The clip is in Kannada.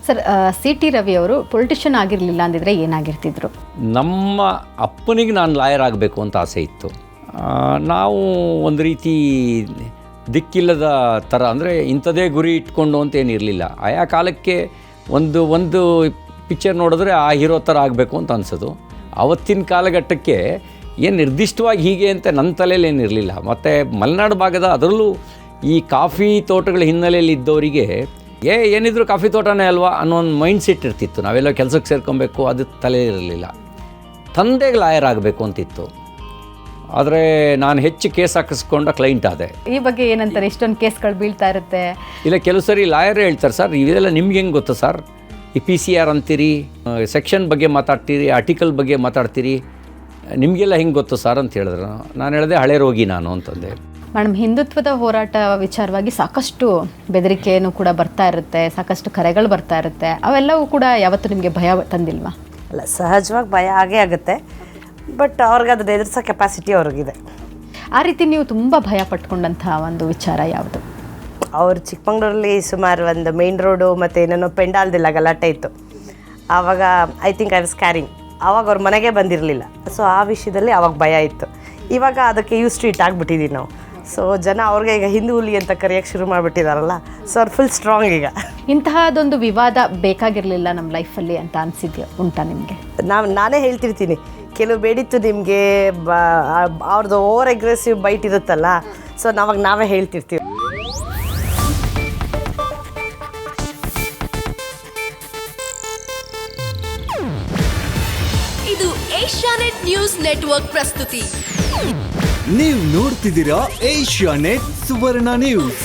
ಸರ್, ಸಿ ಟಿ ರವಿ ಅವರು ಪೊಲಿಟಿಷಿಯನ್ ಆಗಿರಲಿಲ್ಲ ಅಂದಿದ್ರೆ ಏನಾಗಿರ್ತಿದ್ರು? ನಮ್ಮ ಅಪ್ಪನಿಗೆ ನಾನು ಲಾಯರ್ ಆಗಬೇಕು ಅಂತ ಆಸೆ ಇತ್ತು. ನಾವು ಒಂದು ರೀತಿ ದಿಕ್ಕಿಲ್ಲದ ಥರ, ಅಂದರೆ ಇಂಥದೇ ಗುರಿ ಇಟ್ಕೊಂಡು ಅಂತ ಏನಿರಲಿಲ್ಲ. ಆಯಾ ಕಾಲಕ್ಕೆ ಒಂದು ಪಿಕ್ಚರ್ ನೋಡಿದ್ರೆ ಆ ಹೀರೋ ಥರ ಆಗಬೇಕು ಅಂತ ಅನಿಸೋದು. ಆವತ್ತಿನ ಕಾಲಘಟ್ಟಕ್ಕೆ ಏನು ನಿರ್ದಿಷ್ಟವಾಗಿ ಹೀಗೆ ಅಂತ ನನ್ನ ತಲೆಯಲ್ಲಿ ಏನಿರಲಿಲ್ಲ. ಮತ್ತು ಮಲೆನಾಡು ಭಾಗದ, ಅದರಲ್ಲೂ ಈ ಕಾಫಿ ತೋಟಗಳ ಹಿನ್ನೆಲೆಯಲ್ಲಿ ಇದ್ದವರಿಗೆ ಏನಿದ್ರು ಕಾಫಿ ತೋಟನೇ ಅಲ್ವಾ ಅನ್ನೋ ಒಂದು ಮೈಂಡ್ ಸೆಟ್ ಇರ್ತಿತ್ತು. ನಾವೆಲ್ಲ ಕೆಲಸಕ್ಕೆ ಸೇರ್ಕೊಬೇಕು, ಅದು ತಲೆ ಇರಲಿಲ್ಲ. ತಂದೆಗೆ ಲಾಯರ್ ಆಗಬೇಕು ಅಂತಿತ್ತು. ಆದರೆ ನಾನು ಹೆಚ್ಚು ಕೇಸ್ ಹಾಕಿಸ್ಕೊಂಡ ಕ್ಲೈಂಟ್ ಆದೆ. ಈ ಬಗ್ಗೆ ಏನಂತಾರೆ? ಇಷ್ಟೊಂದು ಕೇಸ್ಗಳು ಬೀಳ್ತಾ ಇರುತ್ತೆ. ಇಲ್ಲ, ಕೆಲವು ಸರಿ ಲಾಯರೇ ಹೇಳ್ತಾರೆ, ಸರ್ ಇದೆಲ್ಲ ನಿಮ್ಗೆ ಹೆಂಗೆ ಗೊತ್ತಾ ಸರ್, ಈ PCR ಅಂತೀರಿ, ಸೆಕ್ಷನ್ ಬಗ್ಗೆ ಮಾತಾಡ್ತೀರಿ, ಆರ್ಟಿಕಲ್ ಬಗ್ಗೆ ಮಾತಾಡ್ತೀರಿ, ನಿಮಗೆಲ್ಲ ಹೆಂಗೆ ಗೊತ್ತು ಸರ್ ಅಂತ ಹೇಳಿದ್ರು. ನಾನು ಹೇಳಿದೆ ಹಳೆ ರೋಗಿ ನಾನು ಅಂತಂದೆ. ಮೇಡಮ್, ಹಿಂದುತ್ವದ ಹೋರಾಟ ವಿಚಾರವಾಗಿ ಸಾಕಷ್ಟು ಬೆದರಿಕೆಯನ್ನು ಕೂಡ ಬರ್ತಾ ಇರುತ್ತೆ, ಸಾಕಷ್ಟು ಕರೆಗಳು ಬರ್ತಾ ಇರುತ್ತೆ. ಅವೆಲ್ಲವೂ ಕೂಡ ಯಾವತ್ತೂ ನಿಮಗೆ ಭಯ ತಂದಿಲ್ವಾ? ಅಲ್ಲ, ಸಹಜವಾಗಿ ಭಯ ಆಗೇ ಆಗುತ್ತೆ. ಬಟ್ ಅವ್ರಿಗೆ ಅದನ್ನ ಎದುರಿಸೋ ಕೆಪಾಸಿಟಿ ಅವ್ರಿಗಿದೆ. ಆ ರೀತಿ ನೀವು ತುಂಬ ಭಯ ಪಟ್ಕೊಂಡಂಥ ಒಂದು ವಿಚಾರ ಯಾವುದು? ಅವ್ರು ಚಿಕ್ಕಮಂಗ್ಳೂರಲ್ಲಿ ಸುಮಾರು ಒಂದು ಮೇನ್ ರೋಡು ಮತ್ತು ಏನೇನೋ ಪೆಂಡಾಲ್ದಿಲ್ಲ ಗಲಾಟೆ ಇತ್ತು. ಆವಾಗ I think I was carrying. ಆವಾಗ ಅವ್ರ ಮನೆಗೆ ಬಂದಿರಲಿಲ್ಲ. ಸೊ ಆ ವಿಷಯದಲ್ಲಿ ಆವಾಗ ಭಯ ಇತ್ತು. ಇವಾಗ ಅದಕ್ಕೆ ಯೂಸ್ ಆಗಿಬಿಟ್ಟಿದ್ದೀವಿ ನಾವು. ಸೊ ಜನ ಅವ್ರಿಗೆ ಈಗ ಹಿಂದೂ ಹುಲಿ ಅಂತ ಕರೆಯೋಕ್ಕೆ ಶುರು ಮಾಡಿಬಿಟ್ಟಿದಾರಲ್ಲ. ಸೊ ಅವ್ರು ಫುಲ್ ಸ್ಟ್ರಾಂಗ್ ಈಗ. ಇಂತಹದೊಂದು ವಿವಾದ ಬೇಕಾಗಿರಲಿಲ್ಲ ನಮ್ಮ ಲೈಫಲ್ಲಿ ಅಂತ ಅನಿಸಿದ್ಯಾ ಉಂಟಾ ನಿಮಗೆ? ನಾನೇ ಹೇಳ್ತಿರ್ತೀನಿ, ಕೆಲವು ಬೇಡಿತ್ತು ನಿಮಗೆ ಅವ್ರದ್ದು ಓವರ್ ಅಗ್ರೆಸಿವ್ ಬೈಟ್ ಇರುತ್ತಲ್ಲ. ಸೊ ನಾವೇ ಹೇಳ್ತಿರ್ತೀವಿ. ಇದು ಏಷ್ಯಾನೆಟ್ ನ್ಯೂಸ್ ನೆಟ್ವರ್ಕ್ ಪ್ರಸ್ತುತಿ. ನೀವು ನೋಡ್ತಿದ್ದೀರಾ ಏಷ್ಯಾನೆಟ್ ಸುವರ್ಣ ನ್ಯೂಸ್.